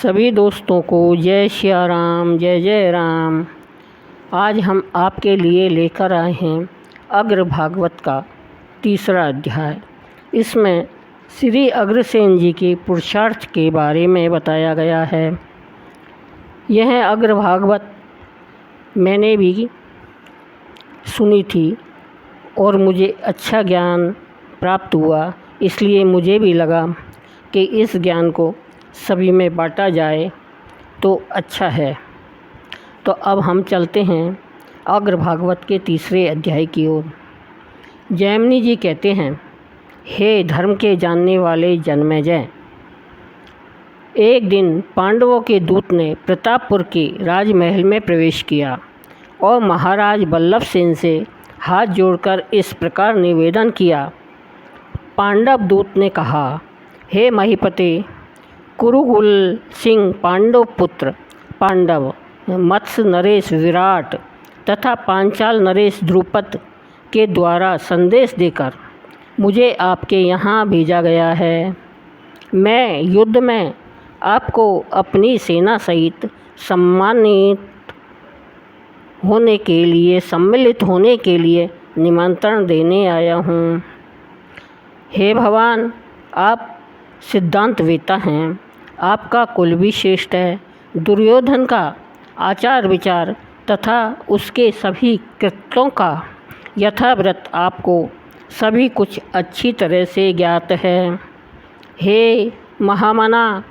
सभी दोस्तों को जय श्री राम, जय जय राम। आज हम आपके लिए लेकर आए हैं अग्र भागवत का तीसरा अध्याय। इसमें श्री अग्रसेन जी के पुरुषार्थ के बारे में बताया गया है। यह अग्र भागवत मैंने भी सुनी थी और मुझे अच्छा ज्ञान प्राप्त हुआ, इसलिए मुझे भी लगा कि इस ज्ञान को सभी में बांटा जाए तो अच्छा है। तो अब हम चलते हैं अग्र भागवत के तीसरे अध्याय की ओर। जैमिनी जी कहते हैं, हे धर्म के जानने वाले जन्मेजय, एक दिन पांडवों के दूत ने प्रतापपुर के राजमहल में प्रवेश किया और महाराज बल्लभ सेन से हाथ जोड़कर इस प्रकार निवेदन किया। पांडव दूत ने कहा, हे महीपते, कुरुकुल सिंह पांडव पुत्र पांडव, मत्स्य नरेश विराट तथा पांचाल नरेश द्रुपद के द्वारा संदेश देकर मुझे आपके यहाँ भेजा गया है। मैं युद्ध में आपको अपनी सेना सहित सम्मिलित होने के लिए निमंत्रण देने आया हूँ। हे भगवान, आप सिद्धांतवेता हैं, आपका कुल भी श्रेष्ठ है। दुर्योधन का आचार विचार तथा उसके सभी कृत्यों का यथावृत्त आपको सभी कुछ अच्छी तरह से ज्ञात है। हे महामना,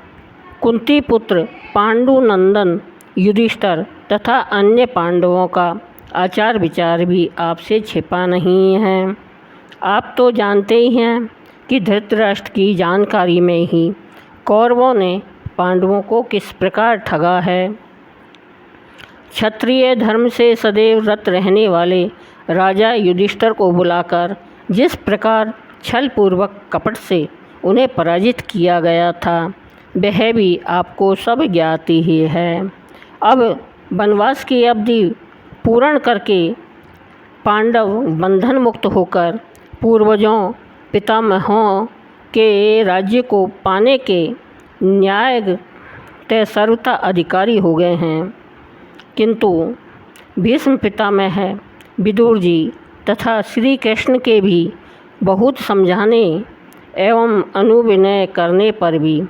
कुंती पुत्र पांडुनंदन युधिष्ठिर तथा अन्य पांडवों का आचार विचार भी आपसे छिपा नहीं है। आप तो जानते ही हैं कि धृतराष्ट्र की जानकारी में ही कौरवों ने पांडवों को किस प्रकार ठगा है। क्षत्रिय धर्म से सदैव रत रहने वाले राजा युधिष्ठिर को बुलाकर जिस प्रकार छलपूर्वक कपट से उन्हें पराजित किया गया था, वह भी आपको सब ज्ञात ही है। अब वनवास की अवधि पूर्ण करके पांडव बंधन मुक्त होकर पूर्वजों पितामहों के राज्य को पाने के न्याय तय सर्वथा अधिकारी हो गए हैं, किंतु भीष्म पितामह विदुर जी तथा श्री कृष्ण के भी बहुत समझाने एवं अनुविनय करने पर भी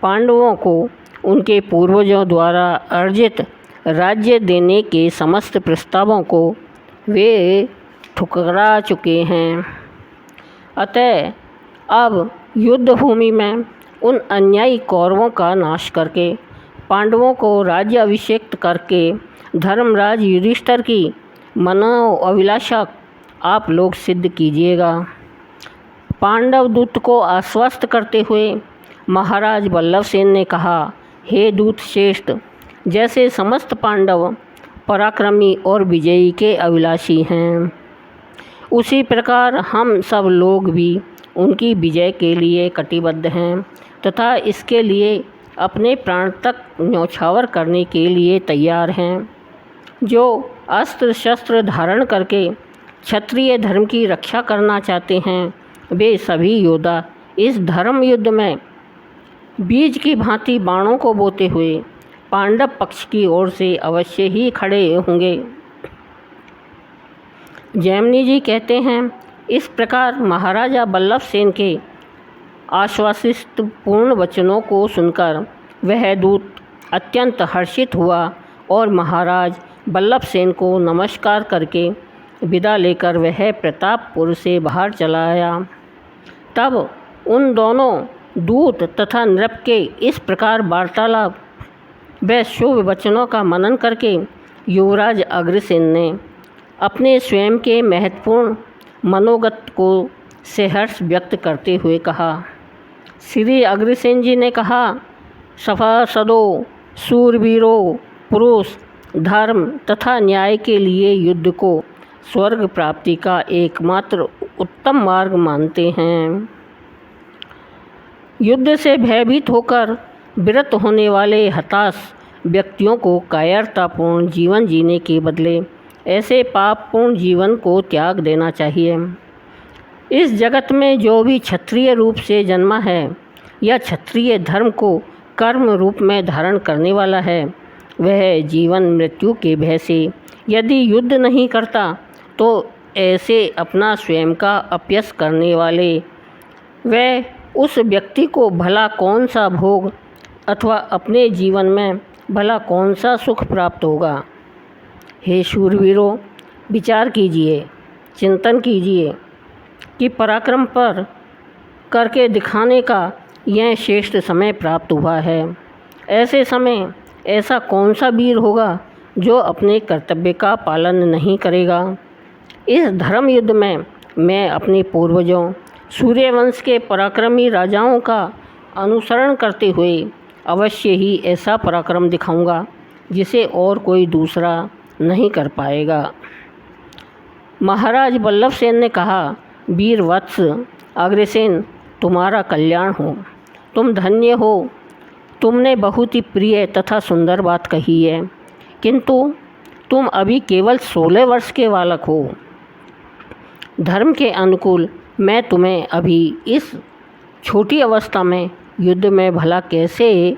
पांडवों को उनके पूर्वजों द्वारा अर्जित राज्य देने के समस्त प्रस्तावों को वे ठुकरा चुके हैं। अतः अब युद्ध भूमि में उन अन्यायी कौरवों का नाश करके पांडवों को राज्य अभिषेक करके धर्मराज युधिष्ठिर की मनो अभिलाषा आप लोग सिद्ध कीजिएगा। पांडव दूत को आश्वस्त करते हुए महाराज बल्लभ सेन ने कहा, हे दूत श्रेष्ठ, जैसे समस्त पांडव पराक्रमी और विजयी के अभिलाषी हैं, उसी प्रकार हम सब लोग भी उनकी विजय के लिए कटिबद्ध हैं तथा इसके लिए अपने प्राण तक न्यौछावर करने के लिए तैयार हैं। जो अस्त्र शस्त्र धारण करके क्षत्रिय धर्म की रक्षा करना चाहते हैं, वे सभी योद्धा इस धर्म युद्ध में बीज की भांति बाणों को बोते हुए पांडव पक्ष की ओर से अवश्य ही खड़े होंगे। जैमिनी जी कहते हैं, इस प्रकार महाराजा बल्लभ सेन के आश्वासित पूर्ण वचनों को सुनकर वह दूत अत्यंत हर्षित हुआ और महाराज बल्लभ सेन को नमस्कार करके विदा लेकर वह प्रतापपुर से बाहर चला आया। तब उन दोनों दूत तथा नृप के इस प्रकार वार्तालाप व शुभ वचनों का मनन करके युवराज अग्रसेन ने अपने स्वयं के महत्वपूर्ण मनोगत को सहर्ष व्यक्त करते हुए कहा। श्री अग्रसेन जी ने कहा, सभासदों, शूरवीरों, पुरुष धर्म तथा न्याय के लिए युद्ध को स्वर्ग प्राप्ति का एकमात्र उत्तम मार्ग मानते हैं। युद्ध से भयभीत होकर विरत होने वाले हताश व्यक्तियों को कायरतापूर्ण जीवन जीने के बदले ऐसे पापपूर्ण जीवन को त्याग देना चाहिए। इस जगत में जो भी क्षत्रिय रूप से जन्मा है या क्षत्रिय धर्म को कर्म रूप में धारण करने वाला है, वह जीवन मृत्यु के भय से यदि युद्ध नहीं करता तो ऐसे अपना स्वयं का अपयश करने वाले वह उस व्यक्ति को भला कौन सा भोग अथवा अपने जीवन में भला कौन सा सुख प्राप्त होगा। हे शूरवीरों, विचार कीजिए, चिंतन कीजिए कि पराक्रम पर करके दिखाने का यह श्रेष्ठ समय प्राप्त हुआ है। ऐसे समय ऐसा कौन सा वीर होगा जो अपने कर्तव्य का पालन नहीं करेगा। इस धर्म युद्ध में मैं अपने पूर्वजों सूर्यवंश के पराक्रमी राजाओं का अनुसरण करते हुए अवश्य ही ऐसा पराक्रम दिखाऊंगा जिसे और कोई दूसरा नहीं कर पाएगा। महाराज बल्लभसेन ने कहा, वीर वत्स अग्रसेन, तुम्हारा कल्याण हो, तुम धन्य हो। तुमने बहुत ही प्रिय तथा सुंदर बात कही है, किंतु तुम अभी केवल 16 वर्ष के बालक हो। धर्म के अनुकूल मैं तुम्हें अभी इस छोटी अवस्था में युद्ध में भला कैसे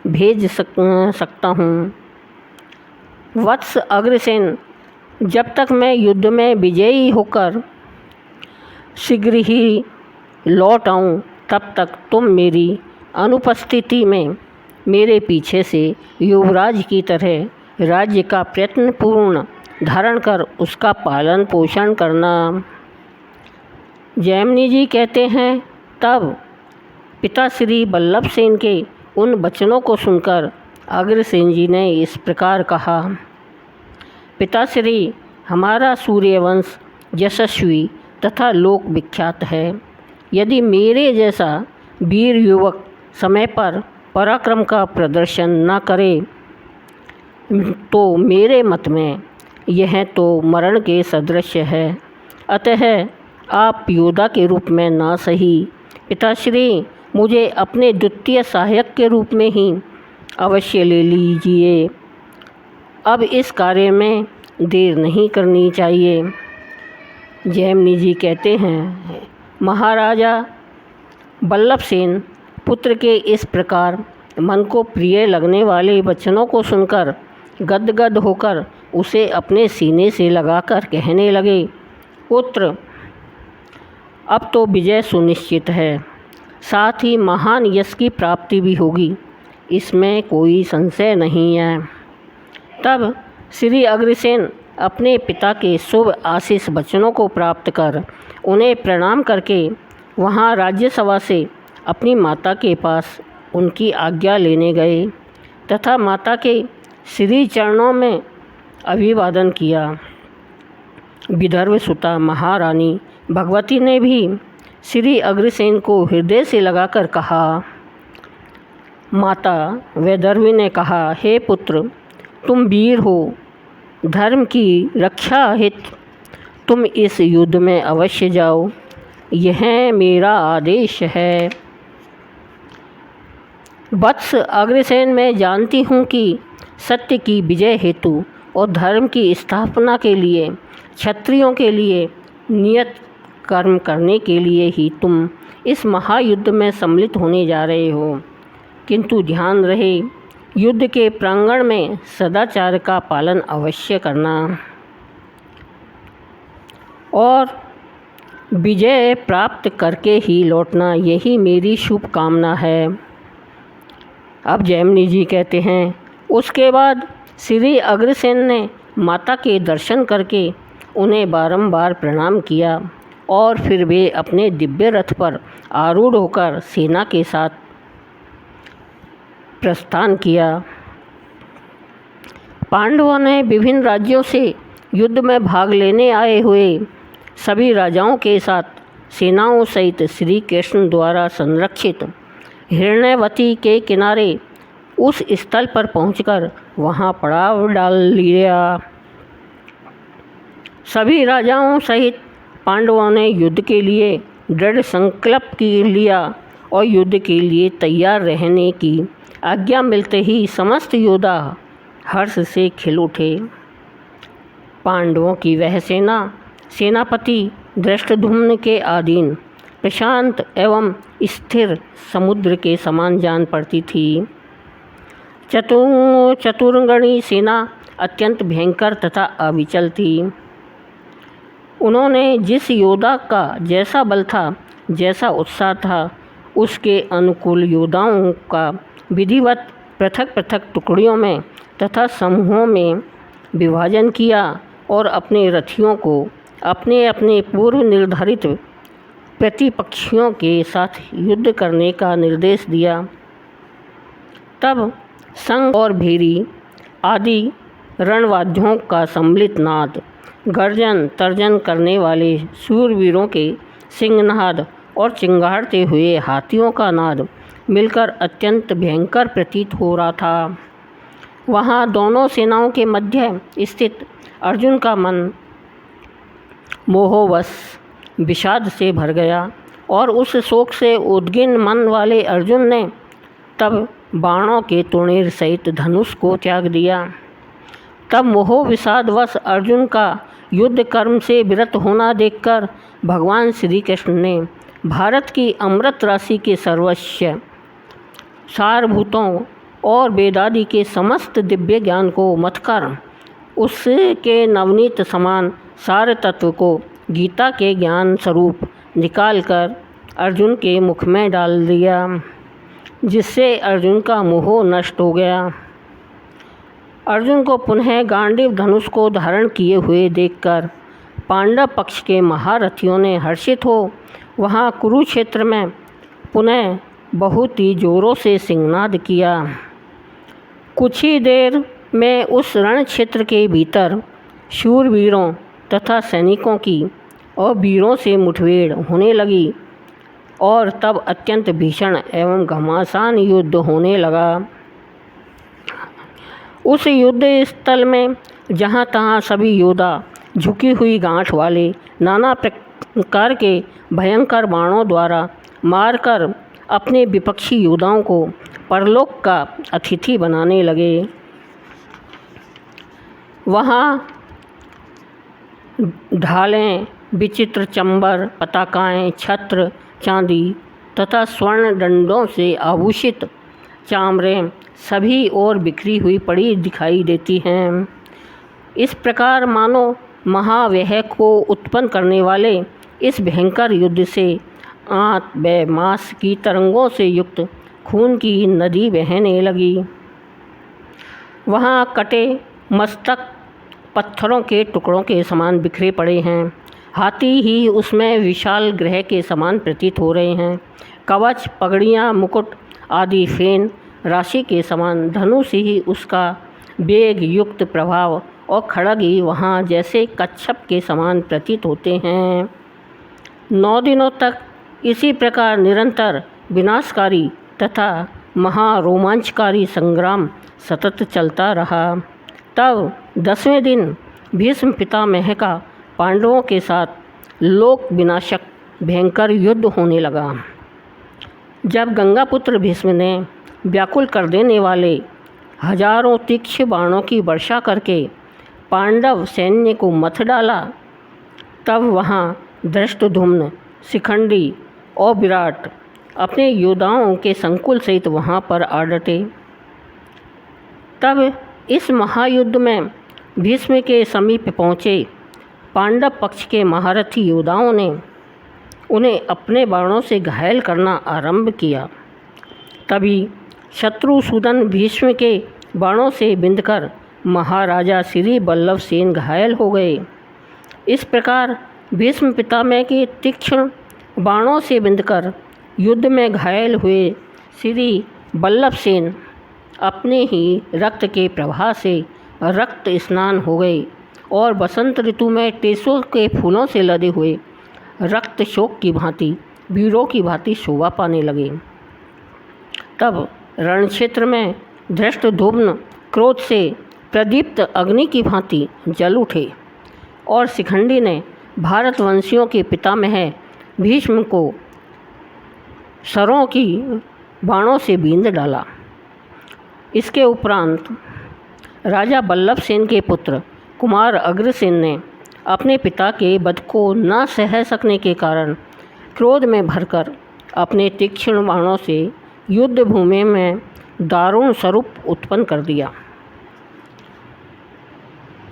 भेज सकता हूँ। वत्स अग्रसेन, जब तक मैं युद्ध में विजयी होकर शीघ्र ही लौट आऊँ, तब तक तुम मेरी अनुपस्थिति में मेरे पीछे से युवराज की तरह राज्य का प्रयत्नपूर्ण धारण कर उसका पालन पोषण करना। जैमिनी जी कहते हैं, तब पिता श्री बल्लभसेन के उन वचनों को सुनकर अग्रसेन जी ने इस प्रकार कहा, पिताश्री, हमारा सूर्यवंश यशस्वी तथा लोक विख्यात है। यदि मेरे जैसा वीर युवक समय पर पराक्रम का प्रदर्शन न करे तो मेरे मत में यह तो मरण के सदृश है। अतः आप योद्धा के रूप में ना सही, पिताश्री, मुझे अपने द्वितीय सहायक के रूप में ही अवश्य ले लीजिए। अब इस कार्य में देर नहीं करनी चाहिए। जैमिनी जी कहते हैं, महाराजा बल्लभसेन पुत्र के इस प्रकार मन को प्रिय लगने वाले वचनों को सुनकर गदगद होकर उसे अपने सीने से लगाकर कहने लगे, पुत्र, अब तो विजय सुनिश्चित है, साथ ही महान यश की प्राप्ति भी होगी, इसमें कोई संशय नहीं है। तब श्री अग्रसेन अपने पिता के शुभ आशीष वचनों को प्राप्त कर उन्हें प्रणाम करके वहाँ राज्यसभा से अपनी माता के पास उनकी आज्ञा लेने गए तथा माता के श्री चरणों में अभिवादन किया। विदर्भ सुता महारानी भगवती ने भी श्री अग्रसेन को हृदय से लगाकर कहा, माता वैदर्भी ने कहा, हे पुत्र, तुम वीर हो, धर्म की रक्षा हित तुम इस युद्ध में अवश्य जाओ, यह मेरा आदेश है। वत्स अग्रसेन, मैं जानती हूँ कि सत्य की विजय हेतु और धर्म की स्थापना के लिए, क्षत्रियों के लिए नियत कर्म करने के लिए ही तुम इस महायुद्ध में सम्मिलित होने जा रहे हो, किंतु ध्यान रहे, युद्ध के प्रांगण में सदाचार का पालन अवश्य करना और विजय प्राप्त करके ही लौटना, यही मेरी शुभकामना है। अब जैमिनी जी कहते हैं, उसके बाद श्री अग्रसेन ने माता के दर्शन करके उन्हें बारंबार प्रणाम किया और फिर वे अपने दिव्य रथ पर आरूढ़ होकर सेना के साथ प्रस्थान किया। पांडवों ने विभिन्न राज्यों से युद्ध में भाग लेने आए हुए सभी राजाओं के साथ सेनाओं सहित श्री कृष्ण द्वारा संरक्षित हिरण्यवती के किनारे उस स्थल पर पहुंचकर वहां पड़ाव डाल लिया। सभी राजाओं सहित पांडवों ने युद्ध के लिए दृढ़ संकल्प लिया और युद्ध के लिए तैयार रहने की आज्ञा मिलते ही समस्त योद्धा हर्ष से खिल उठे। पांडवों की वह सेना सेनापति धृष्टद्युम्न के अधीन प्रशांत एवं स्थिर समुद्र के समान जान पड़ती थी। चतुरंगणी सेना अत्यंत भयंकर तथा अविचल थी। उन्होंने जिस योद्धा का जैसा बल था, जैसा उत्साह था, उसके अनुकूल योद्धाओं का विधिवत पृथक पृथक टुकड़ियों में तथा समूहों में विभाजन किया और अपने रथियों को अपने अपने पूर्व निर्धारित प्रतिपक्षियों के साथ युद्ध करने का निर्देश दिया। तब शंख और भेरी आदि रणवाद्यों का सम्मिलित नाद, गर्जन तर्जन करने वाले शूरवीरों के सिंहनाद और चिंगारते हुए हाथियों का नाद मिलकर अत्यंत भयंकर प्रतीत हो रहा था। वहाँ दोनों सेनाओं के मध्य स्थित अर्जुन का मन मोहवश विषाद से भर गया और उस शोक से उद्विग्न मन वाले अर्जुन ने तब बाणों के तोड़ेर सहित धनुष को त्याग दिया। तब मोह विषादवश अर्जुन का युद्ध कर्म से विरत होना देखकर भगवान श्री कृष्ण ने भारत की अमृत राशि के सर्वस्व सारभूतों और वेदादि के समस्त दिव्य ज्ञान को मथकर उसके नवनीत समान सार तत्व को गीता के ज्ञान स्वरूप निकालकर अर्जुन के मुख में डाल दिया, जिससे अर्जुन का मोह नष्ट हो गया। अर्जुन को पुनः गांडीव धनुष को धारण किए हुए देखकर पांडव पक्ष के महारथियों ने हर्षित हो वहाँ कुरुक्षेत्र में पुनः बहुत ही जोरों से सिंहनाद किया। कुछ ही देर में उस रण क्षेत्र के भीतर शूरवीरों तथा सैनिकों की और वीरों से मुठभेड़ होने लगी और तब अत्यंत भीषण एवं घमासान युद्ध होने लगा। उस युद्ध स्थल में जहाँ तहाँ सभी योद्धा झुकी हुई गांठ वाले नाना प्रकार के भयंकर बाणों द्वारा मारकर अपने विपक्षी योद्धाओं को परलोक का अतिथि बनाने लगे। वहाँ ढालें, विचित्र चंबर, पताकाएँ, छत्र, चांदी तथा स्वर्ण दंडों से आभूषित चामरें सभी ओर बिखरी हुई पड़ी दिखाई देती हैं। इस प्रकार मानो महाव्यय को उत्पन्न करने वाले इस भयंकर युद्ध से आंत व मांस की तरंगों से युक्त खून की नदी बहने लगी। वहाँ कटे मस्तक पत्थरों के टुकड़ों के समान बिखरे पड़े हैं। हाथी ही उसमें विशाल ग्रह के समान प्रतीत हो रहे हैं। कवच, पगड़ियाँ, मुकुट आदि फेन राशि के समान, धनुष ही उसका वेग युक्त प्रभाव और खड़ग ही वहाँ जैसे कच्छप के समान प्रतीत होते हैं। 9 दिनों तक इसी प्रकार निरंतर विनाशकारी तथा महारोमांचकारी संग्राम सतत चलता रहा। तब 10वें दिन भीष्म पितामह का पांडवों के साथ लोक विनाशक भयंकर युद्ध होने लगा। जब गंगापुत्र भीष्म ने व्याकुल कर देने वाले हजारों तीक्ष्ण बाणों की वर्षा करके पांडव सैन्य को मथ डाला, तब वहाँ धृष्टद्युम्न, शिखंडी और विराट अपने योद्धाओं के संकुल सहित वहाँ पर आ डटे। तब इस महायुद्ध में भीष्म के समीप पहुँचे पांडव पक्ष के महारथी योद्धाओं ने उन्हें अपने बाणों से घायल करना आरंभ किया। तभी शत्रुसूदन भीष्म के बाणों से बिंधकर महाराजा श्री बल्लभ सेन घायल हो गए। इस प्रकार भीष्म पितामह के तीक्ष्ण बाणों से बिंधकर युद्ध में घायल हुए श्री बल्लभ सेन अपने ही रक्त के प्रवाह से रक्त स्नान हो गए और बसंत ऋतु में टेसों के फूलों से लदे हुए रक्त शोक की भांति वीरों की भांति शोभा पाने लगे। तब रणक्षेत्र में धृष्टद्युम्न क्रोध से प्रदीप्त अग्नि की भांति जल उठे और शिखंडी ने भारतवंशियों के पितामह भीष्म को सरों की बाणों से बींध डाला। इसके उपरांत राजा बल्लभ सेन के पुत्र कुमार अग्रसेन ने अपने पिता के वध को न सह सकने के कारण क्रोध में भरकर अपने तीक्ष्ण बाणों से युद्ध भूमि में दारुण स्वरूप उत्पन्न कर दिया।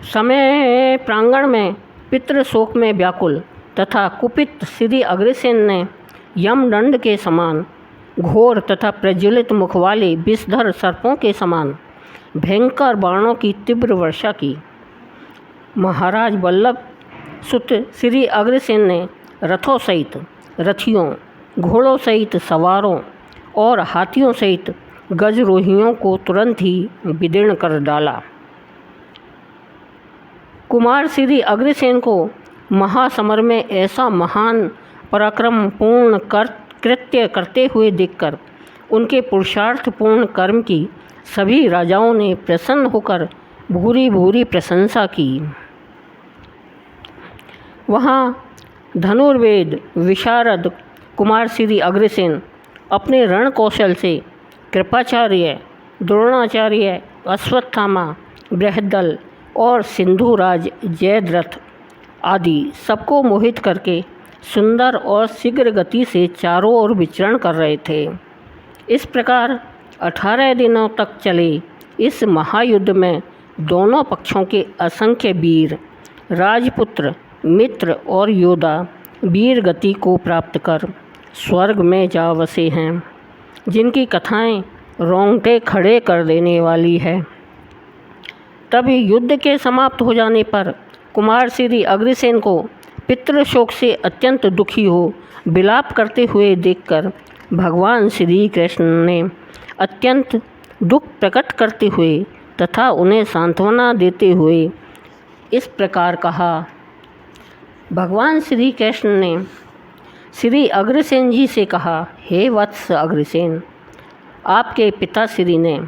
समय प्रांगण में पितृशोक में व्याकुल तथा कुपित श्री अग्रसेन ने यमदंड के समान घोर तथा प्रज्वलित मुख वाले विषधर सर्पों के समान भयंकर बाणों की तीव्र वर्षा की। महाराज वल्लभ सुत श्री अग्रसेन ने रथों सहित रथियों, घोड़ों सहित सवारों और हाथियों सहित गजरोहियों को तुरंत ही विदीर्ण कर डाला। कुमार श्री अग्रसेन को महासमर में ऐसा महान पराक्रमपूर्ण कृत्य करते हुए देखकर उनके पुरुषार्थपूर्ण कर्म की सभी राजाओं ने प्रसन्न होकर भूरी भूरी प्रशंसा की। वहाँ धनुर्वेद विशारद कुमार श्री अग्रसेन अपने रण कौशल से कृपाचार्य, द्रोणाचार्य, अश्वत्थामा, बृहद्दल और सिंधुराज जयद्रथ आदि सबको मोहित करके सुंदर और शीघ्र गति से चारों ओर विचरण कर रहे थे। इस प्रकार 18 दिनों तक चले इस महायुद्ध में दोनों पक्षों के असंख्य वीर, राजपुत्र, मित्र और योद्धा वीर गति को प्राप्त कर स्वर्ग में जा बसे हैं, जिनकी कथाएं रोंगटे खड़े कर देने वाली है। तभी युद्ध के समाप्त हो जाने पर कुमार श्री अग्रसेन को पितृशोक से अत्यंत दुखी हो विलाप करते हुए देखकर भगवान श्री कृष्ण ने अत्यंत दुख प्रकट करते हुए तथा उन्हें सांत्वना देते हुए इस प्रकार कहा। भगवान श्री कृष्ण ने श्री अग्रसेन जी से कहा, हे वत्स अग्रसेन, आपके पिताश्री ने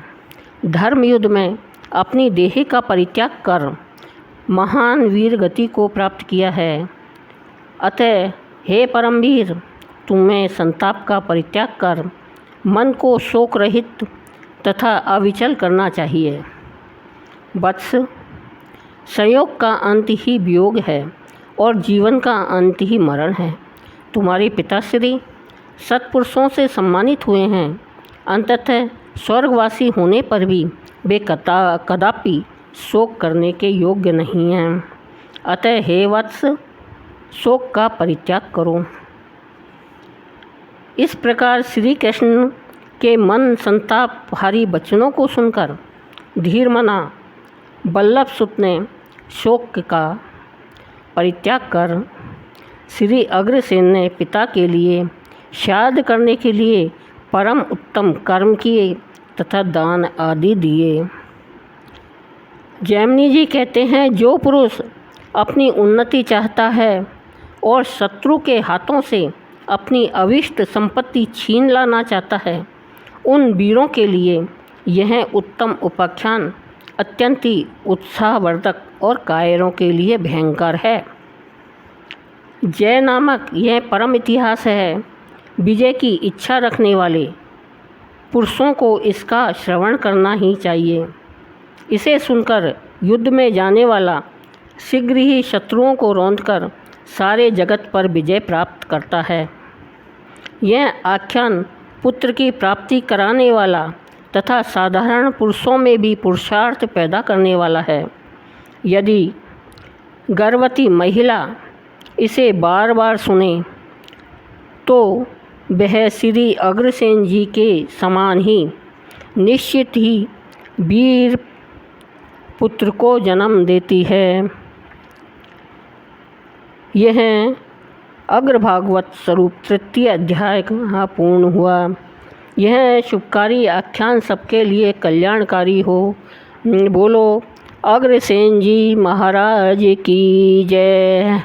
धर्म युद्ध में अपनी देह का परित्याग कर महान वीर गति को प्राप्त किया है। अतः हे परमवीर, तुम्हें संताप का परित्याग कर मन को शोक रहित तथा अविचल करना चाहिए। वत्स, संयोग का अंत ही वियोग है और जीवन का अंत ही मरण है। तुम्हारे पिताश्री सत्पुरुषों से सम्मानित हुए हैं, अंततः स्वर्गवासी होने पर भी वे कदापि शोक करने के योग्य नहीं हैं। अतः हे वत्स, शोक का परित्याग करो। इस प्रकार श्री कृष्ण के मन संतापहारी वचनों को सुनकर धीरमना वल्लभ सुत ने शोक का परित्याग कर श्री अग्रसेन ने पिता के लिए श्राद्ध करने के लिए परम उत्तम कर्म किए तथा दान आदि दिए। जैमिनी जी कहते हैं, जो पुरुष अपनी उन्नति चाहता है और शत्रु के हाथों से अपनी अविष्ट संपत्ति छीन लाना चाहता है, उन वीरों के लिए यह उत्तम उपाख्यान अत्यंत ही उत्साहवर्धक और कायरों के लिए भयंकर है। जय नामक यह परम इतिहास है। विजय की इच्छा रखने वाले पुरुषों को इसका श्रवण करना ही चाहिए। इसे सुनकर युद्ध में जाने वाला शीघ्र ही शत्रुओं को रौंदकर सारे जगत पर विजय प्राप्त करता है। यह आख्यान पुत्र की प्राप्ति कराने वाला तथा साधारण पुरुषों में भी पुरुषार्थ पैदा करने वाला है। यदि गर्भवती महिला इसे बार बार सुने तो वह श्री अग्रसेन जी के समान ही निश्चित ही वीर पुत्र को जन्म देती है। यह अग्रभागवत स्वरूप तृतीय अध्याय का पूर्ण हुआ। यह शुभकारी आख्यान सबके लिए कल्याणकारी हो। बोलो अग्रसेन जी महाराज की जय।